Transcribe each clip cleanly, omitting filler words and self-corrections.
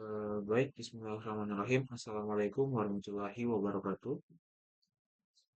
Baik, Bismillahirrahmanirrahim. Assalamualaikum warahmatullahi wabarakatuh.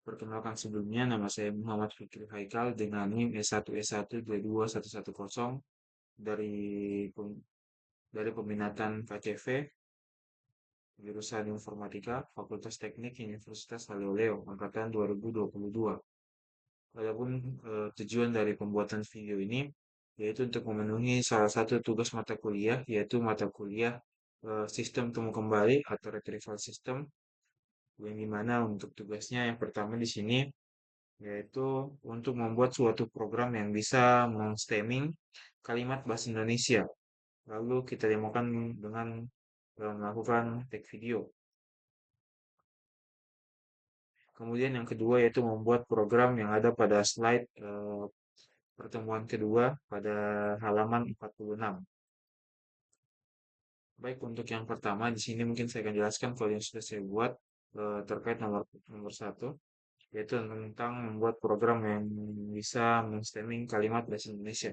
Perkenalkan sebelumnya, nama saya Muhammad Fikri Haikal dengan NIM S1S1221110 dari pem- dari peminatan KCV, jurusan Informatika, Fakultas Teknik Universitas Halileo, angkatan 2022. Adapun tujuan dari pembuatan video ini yaitu untuk memenuhi salah satu tugas mata kuliah, yaitu mata kuliah Sistem Temu Kembali atau Retrieval System, yang dimana untuk tugasnya yang pertama di sini yaitu untuk membuat suatu program yang bisa mengstemming kalimat bahasa Indonesia. Lalu kita demokan dengan melakukan take video. Kemudian yang kedua yaitu membuat program yang ada pada slide pertemuan kedua pada halaman 46. Baik, untuk yang pertama di sini mungkin saya akan jelaskan kalau yang sudah saya buat terkait nomor nomor satu, yaitu tentang membuat program yang bisa menstemming kalimat bahasa Indonesia.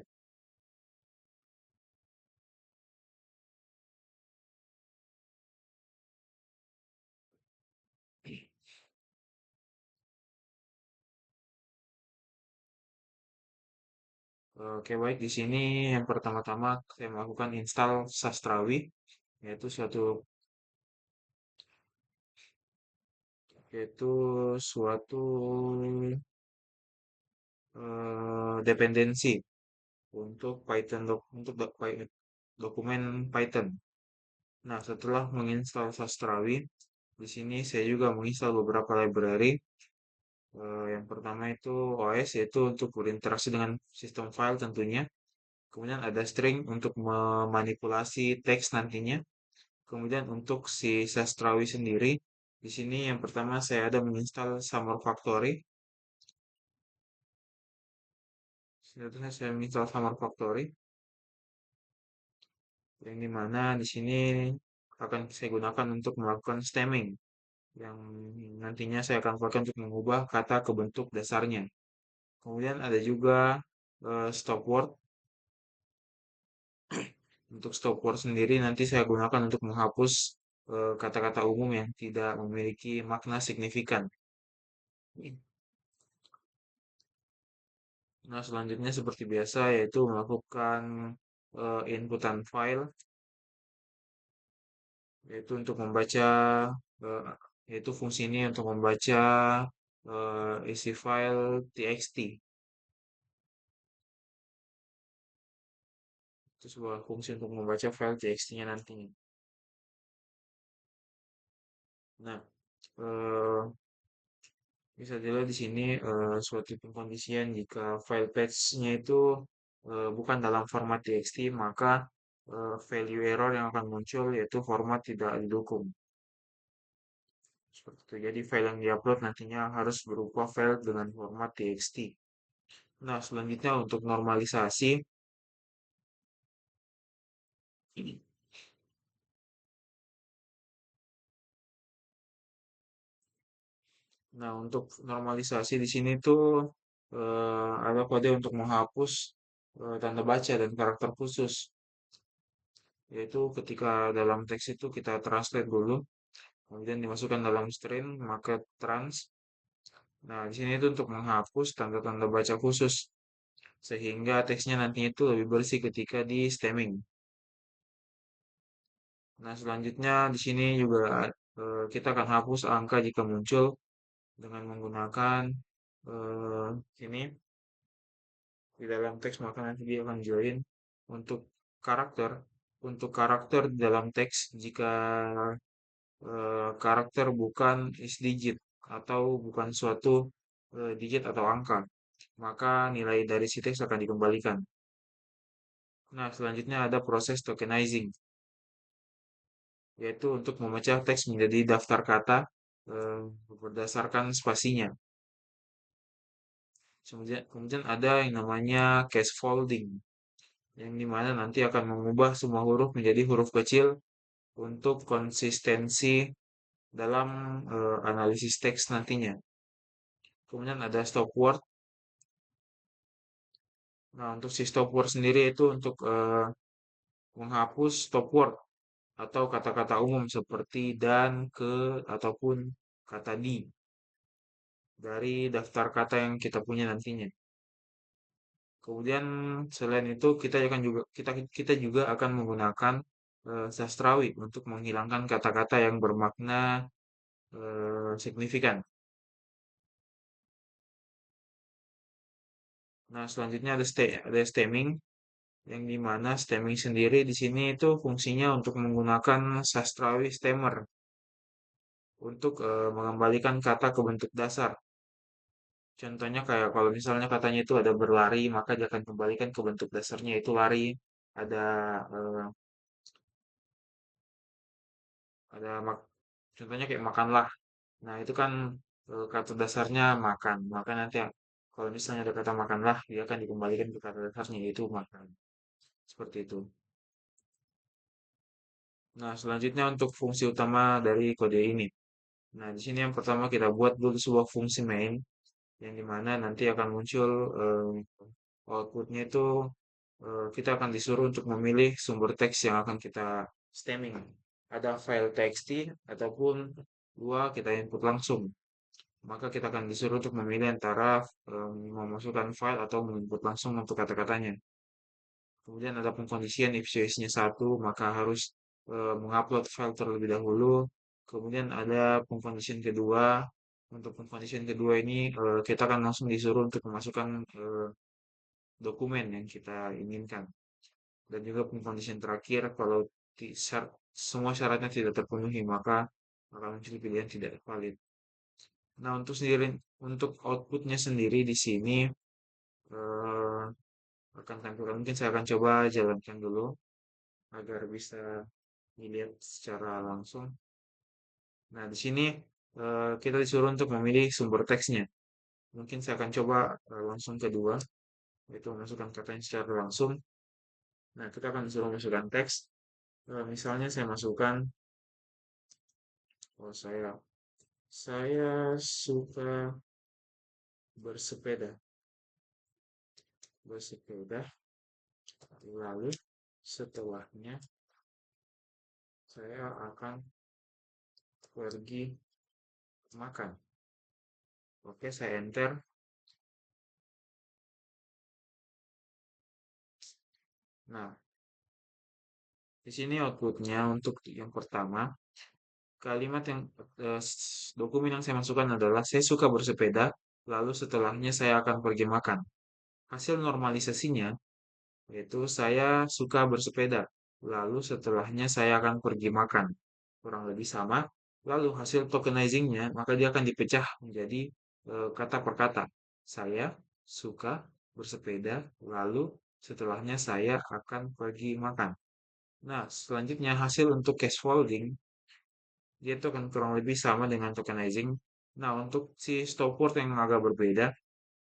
Oke, baik, di sini yang pertama-tama saya melakukan install Sastrawi, yaitu yaitu suatu dependensi untuk Python untuk dokumen Python. Nah, setelah menginstal Sastrawi, di sini saya juga menginstal beberapa library. Yang pertama itu OS, yaitu untuk berinteraksi dengan sistem file tentunya. Kemudian ada string untuk memanipulasi teks nantinya. Kemudian untuk si Sastrawi sendiri, di sini yang pertama saya ada menginstal Summer Factory. Selanjutnya saya menginstal Summer Factory, yang dimana di sini akan saya gunakan untuk melakukan stemming, yang nantinya saya akan pakai untuk mengubah kata ke bentuk dasarnya. Kemudian ada juga stop word. Untuk stop word sendiri nanti saya gunakan untuk menghapus kata-kata umum yang tidak memiliki makna signifikan. Nah, selanjutnya seperti biasa yaitu melakukan inputan file, yaitu untuk membaca eh, yaitu fungsi ini untuk membaca isi file txt. Itu sebuah fungsi untuk membaca file txt-nya nantinya. Nah, eh, bisa dilihat di sini suatu pengkondisian jika file path-nya itu bukan dalam format txt, maka value error yang akan muncul yaitu format tidak didukung. Seperti itu. Jadi file yang diupload nantinya harus berupa file dengan format txt. Nah, selanjutnya untuk normalisasi. Nah, untuk normalisasi di sini tuh ada kode untuk menghapus tanda baca dan karakter khusus. Yaitu ketika dalam teks itu kita translate dulu, kemudian dimasukkan dalam string, maka trans. Nah, di sini itu untuk menghapus tanda-tanda baca khusus, sehingga teksnya nantinya itu lebih bersih ketika di stemming. Nah, selanjutnya di sini juga kita akan hapus angka jika muncul dengan menggunakan eh, ini di dalam teks, maka nanti dia akan join untuk karakter. Untuk karakter di dalam teks, jika karakter bukan is digit atau bukan suatu digit atau angka, maka nilai dari si teks akan dikembalikan. Nah, selanjutnya ada proses tokenizing, yaitu untuk memecah teks menjadi daftar kata eh, berdasarkan spasinya. Kemudian ada yang namanya case folding, yang dimana nanti akan mengubah semua huruf menjadi huruf kecil untuk konsistensi dalam analisis teks nantinya. Kemudian ada stop word. Nah, untuk si stop word sendiri itu untuk menghapus stop word. atau kata-kata umum seperti dan, ke, ataupun kata di dari daftar kata yang kita punya nantinya. Kemudian selain itu kita juga akan menggunakan sastrawi untuk menghilangkan kata-kata yang bermakna signifikan. Nah, selanjutnya ada stemming yang dimana stemming sendiri di sini itu fungsinya untuk menggunakan sastrawi stemmer untuk mengembalikan kata ke bentuk dasar. Contohnya kayak kalau misalnya katanya itu ada berlari, maka dia akan kembalikan ke bentuk dasarnya itu lari. Ada eh, ada contohnya kayak makanlah. Nah, itu kan kata dasarnya makan. Maka nanti kalau misalnya ada kata makanlah, dia akan dikembalikan ke kata dasarnya yaitu makan. Seperti itu. Nah, selanjutnya untuk fungsi utama dari kode ini. Nah, di sini yang pertama kita buat dulu sebuah fungsi main yang dimana nanti akan muncul outputnya itu kita akan disuruh untuk memilih sumber teks yang akan kita stemming. Ada file txt ataupun dua kita input langsung. Maka kita akan disuruh untuk memilih antara memasukkan file atau menginput langsung untuk kata-katanya. Kemudian ada pengkondisian if choice-nya satu, maka harus mengupload file terlebih dahulu. Kemudian ada pengkondisian kedua. Untuk pengkondisian kedua ini kita akan langsung disuruh untuk memasukkan dokumen yang kita inginkan. Dan juga pengkondisian terakhir kalau semua syaratnya tidak terpenuhi maka akan muncul pilihan tidak valid. Nah, untuk outputnya sendiri di sini eh, akan tampilkan. Mungkin saya akan coba jalankan dulu agar bisa dilihat secara langsung. Nah, di sini kita disuruh untuk memilih sumber teksnya. Mungkin saya akan coba langsung kedua, yaitu memasukkan katanya secara langsung. Nah, kita akan disuruh masukkan teks. Misalnya saya masukkan, oh saya suka bersepeda, bersepeda. Lalu setelahnya saya akan pergi makan. Oke, saya enter. Nah, di sini outputnya untuk yang pertama, kalimat yang dokumen yang saya masukkan adalah saya suka bersepeda, lalu setelahnya saya akan pergi makan. Hasil normalisasinya yaitu saya suka bersepeda, lalu setelahnya saya akan pergi makan. Kurang lebih sama. Lalu hasil tokenizingnya, maka dia akan dipecah menjadi kata per kata. Saya suka bersepeda, lalu setelahnya saya akan pergi makan. Nah, selanjutnya hasil untuk case folding, dia itu akan kurang lebih sama dengan tokenizing. Nah, untuk si stop word yang agak berbeda,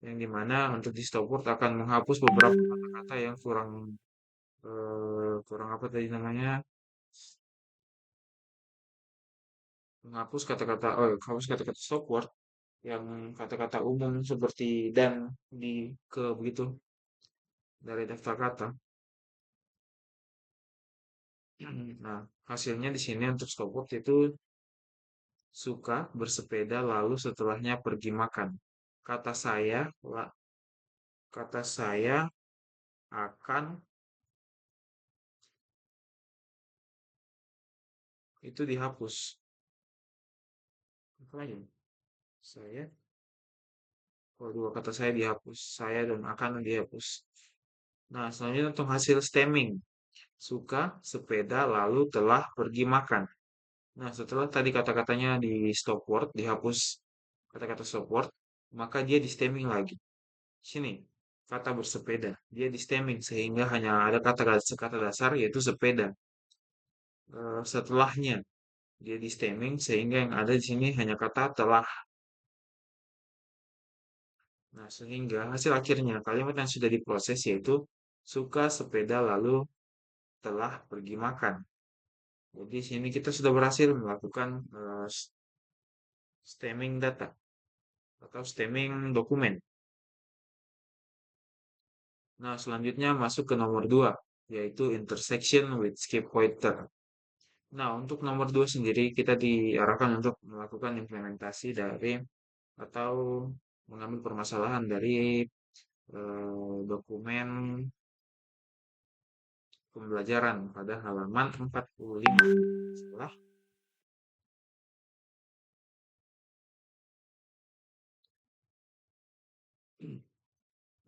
yang dimana untuk di stop word akan menghapus beberapa kata-kata yang kurang apa tadi namanya, menghapus kata-kata, oh, hapus kata-kata stop word yang kata-kata umum seperti dan di ke begitu dari daftar kata. Nah, hasilnya di sini untuk stop word itu suka bersepeda lalu setelahnya pergi makan. Kata saya, kata saya akan itu dihapus. Apa lagi? Saya, kalau dua kata saya dihapus, saya dan akan dihapus. Nah, selanjutnya untuk hasil stemming. Suka, sepeda, lalu telah pergi makan. Nah, setelah tadi kata-katanya di stop word, dihapus kata-kata stop word, maka dia di stemming lagi. Sini, kata bersepeda, dia di stemming sehingga hanya ada kata dasar yaitu sepeda. Setelahnya, dia di stemming sehingga yang ada di sini hanya kata telah. Nah, sehingga hasil akhirnya kalimat yang sudah diproses yaitu suka sepeda lalu telah pergi makan. Jadi sini kita sudah berhasil melakukan stemming data atau stemming dokumen. Nah, selanjutnya masuk ke nomor 2, yaitu intersection with skip pointer. Nah, untuk nomor 2 sendiri kita diarahkan untuk melakukan implementasi dari atau mengambil permasalahan dari dokumen pembelajaran pada halaman 45. Setelah,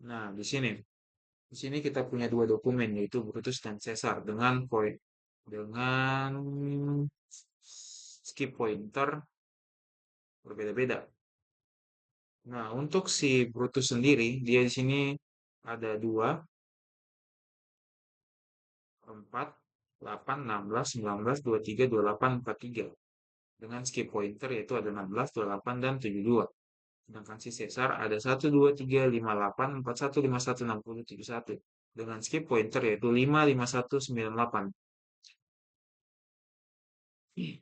nah di sini kita punya dua dokumen yaitu Brutus dan Caesar dengan dengan skip pointer berbeda-beda. Nah, untuk si Brutus sendiri, dia di sini ada 2, 4, 8, 16, 19, 23, 28, 43. Dengan skip pointer yaitu ada 16, 28, dan 72. Sedangkan si Caesar ada 1, 2, 3, 5, 8, 4, 1, 5, 1, 60, 71. Dengan skip pointer yaitu 5, 5, 1, 9, 8. Nah,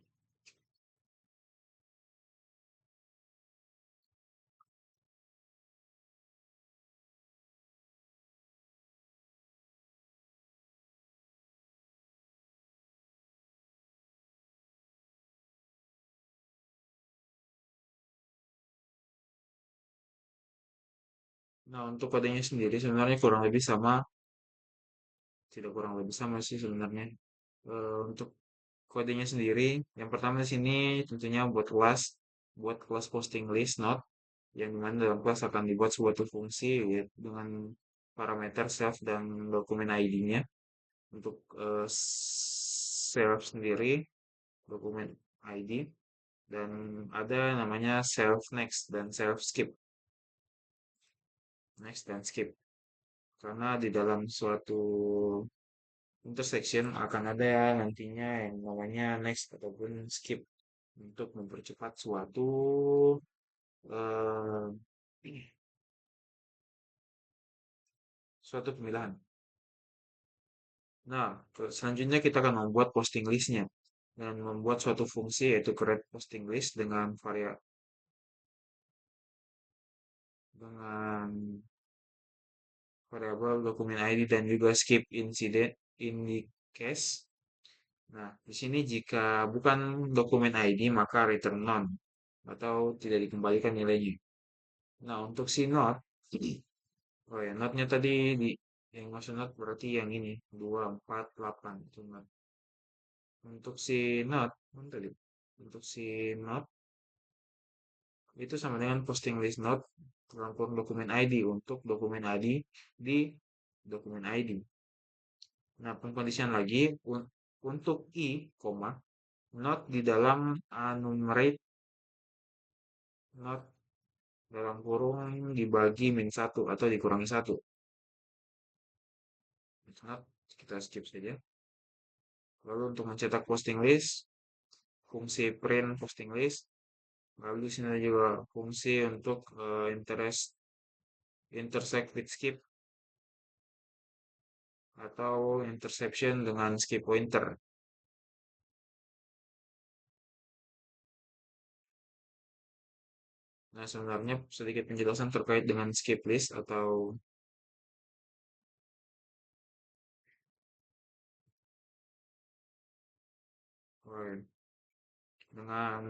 untuk kodenya sendiri sebenarnya kurang lebih sama, tidak kurang lebih sama sih sebenarnya. Untuk kodenya sendiri, yang pertama di sini tentunya buat kelas posting list node, yang dimana dalam kelas akan dibuat suatu fungsi yaitu dengan parameter self dan dokumen ID-nya. Untuk self sendiri, dokumen ID, dan ada namanya self next dan self skip. Next dan skip. Karena di dalam suatu intersection akan ada nantinya yang namanya next ataupun skip untuk mempercepat eh, suatu pemilihan. Nah, selanjutnya kita akan membuat posting listnya dan membuat suatu fungsi yaitu create posting list dengan dengan variabel dokumen ID dan juga skip incident in the case. Nah, di sini jika bukan dokumen ID maka return none atau tidak dikembalikan nilainya. Nah, untuk si not, oh ya, notnya tadi di yang maksud not berarti yang ini 248 itu not. Untuk si not, mana tadi? Untuk si not itu sama dengan posting list not dalam kurung dokumen ID untuk dokumen ID di dokumen ID. Nah, pengkondisian lagi untuk i, koma, not di dalam enumerate not dalam kurung dibagi min satu atau dikurangi satu. Not kita skip saja. Lalu untuk mencetak posting list, fungsi print posting list. Lalu di sini ada juga fungsi untuk intersect with skip atau interception dengan skip pointer. Nah, sebenarnya sedikit penjelasan terkait dengan skip list atau eh, dengan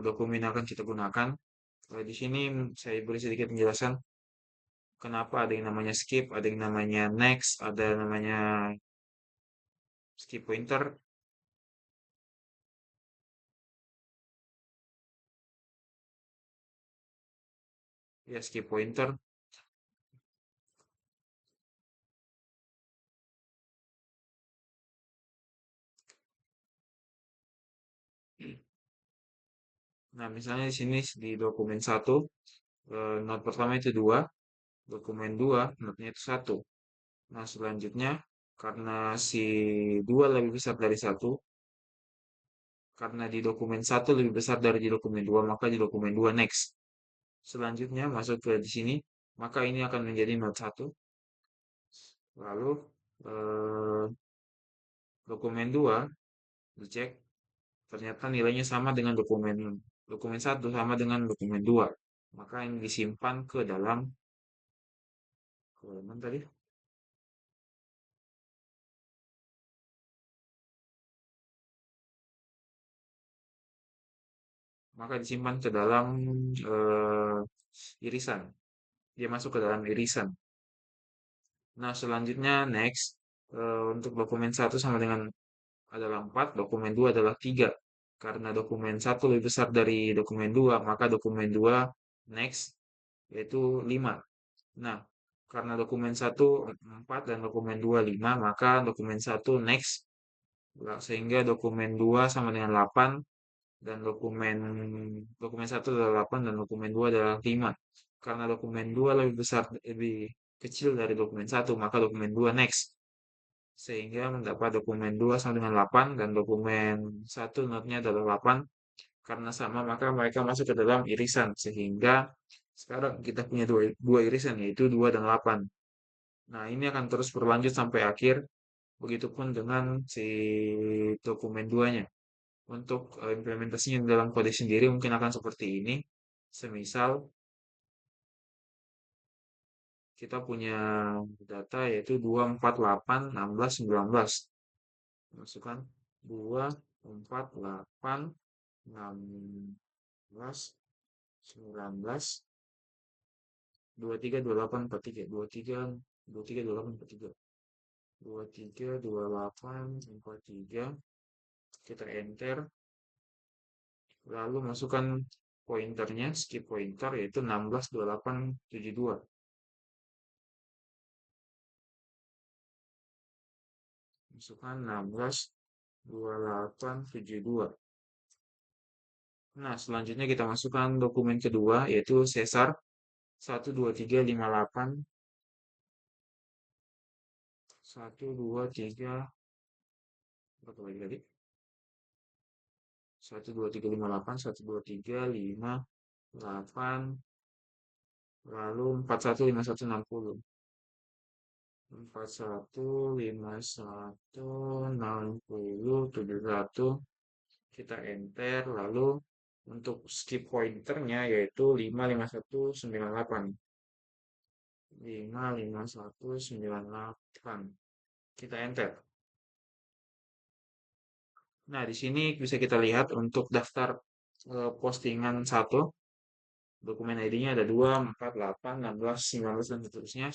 dokumen yang akan kita gunakan. Di sini saya beri sedikit penjelasan kenapa ada yang namanya skip, ada yang namanya next, ada namanya skip pointer. Ya, skip pointer. Nah, misalnya di sini di dokumen satu, not pertama itu 2, dokumen 2, notnya itu 1. Nah, selanjutnya, karena si 2 lebih besar dari satu, karena di dokumen satu lebih besar dari di dokumen 2, maka di dokumen 2 next. Selanjutnya, masuk ke di sini, maka ini akan menjadi not 1. Lalu, eh, dokumen 2 dicek, ternyata nilainya sama dengan dokumen dokumen satu sama dengan dokumen 2. Maka ini disimpan ke dalam ke mana tadi? maka disimpan ke dalam eh, irisan. Dia masuk ke dalam irisan. Nah, selanjutnya next untuk dokumen satu sama dengan adalah 4, dokumen 2 adalah 3. Karena dokumen satu lebih besar dari dokumen 2, maka dokumen 2 next yaitu 5. Nah, karena dokumen satu 4 dan dokumen 2 5, maka dokumen satu next sehingga dokumen 2 sama dengan 8 dan dokumen dokumen satu adalah 8 dan dokumen 2 adalah 5. Karena dokumen 2 lebih besar lebih kecil dari dokumen satu, maka dokumen 2 next sehingga mendapat dokumen 2 sama dengan 8 dan dokumen satu notnya adalah 8. Karena sama maka mereka masuk ke dalam irisan sehingga sekarang kita punya dua irisan yaitu 2 dan 8. Nah, ini akan terus berlanjut sampai akhir. Begitupun dengan si dokumen 2-nya. Untuk implementasinya dalam kode sendiri mungkin akan seperti ini. Semisal kita punya data yaitu 2, 4, 8, 16, 19. Masukkan 2, 4, 8, 16, 19, 23, 28, 43, 23, 23, 28, 43, 23, 28, 43. Kita enter, lalu masukkan pointernya, skip pointer yaitu 16, 28, 72. Masukkan 16, 28, 72. Nah, selanjutnya kita masukkan dokumen kedua yaitu sesar 1, 2, 3, 5, 8. 1, 2, 3, berapa lagi tadi? 1, 2, 3, 5, 8, 1, 2, 3, 5, 8, lalu 4, 1, 5, 1, 60. 4, 1, 5, 1, 60, 71. Kita enter, lalu untuk skip pointernya yaitu 5, 5, 1, 9, 8. 5, 5, 1, 9, 8. Kita enter. Nah, di sini bisa kita lihat untuk daftar postingan satu, dokumen ID-nya ada 2, 4, 8, 16, 19, dan seterusnya.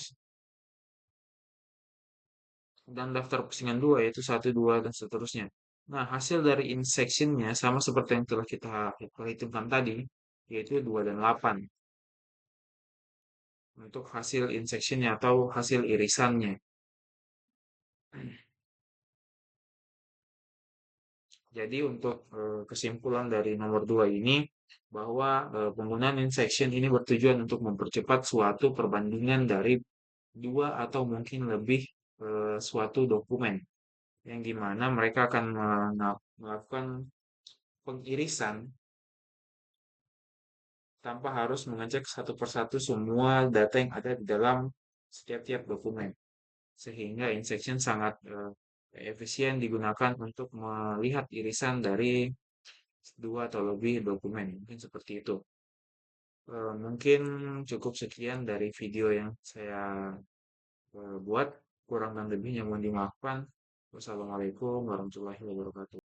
Dan daftar postingan 2 yaitu 1, 2, dan seterusnya. Nah, hasil dari insection-nya sama seperti yang telah kita perhitungkan tadi, yaitu 2 dan 8. Untuk hasil insection-nya atau hasil irisannya. Jadi untuk kesimpulan dari nomor 2 ini, bahwa penggunaan insection ini bertujuan untuk mempercepat suatu perbandingan dari dua atau mungkin lebih suatu dokumen. Yang dimana mereka akan melakukan pengirisan tanpa harus mengecek satu persatu semua data yang ada di dalam setiap-tiap dokumen. Sehingga insection sangat efisien digunakan untuk melihat irisan dari dua atau lebih dokumen. Mungkin seperti itu. Mungkin cukup sekian dari video yang saya buat. Kurang dan lebihnya mohon dimaafkan. Wassalamualaikum warahmatullahi wabarakatuh.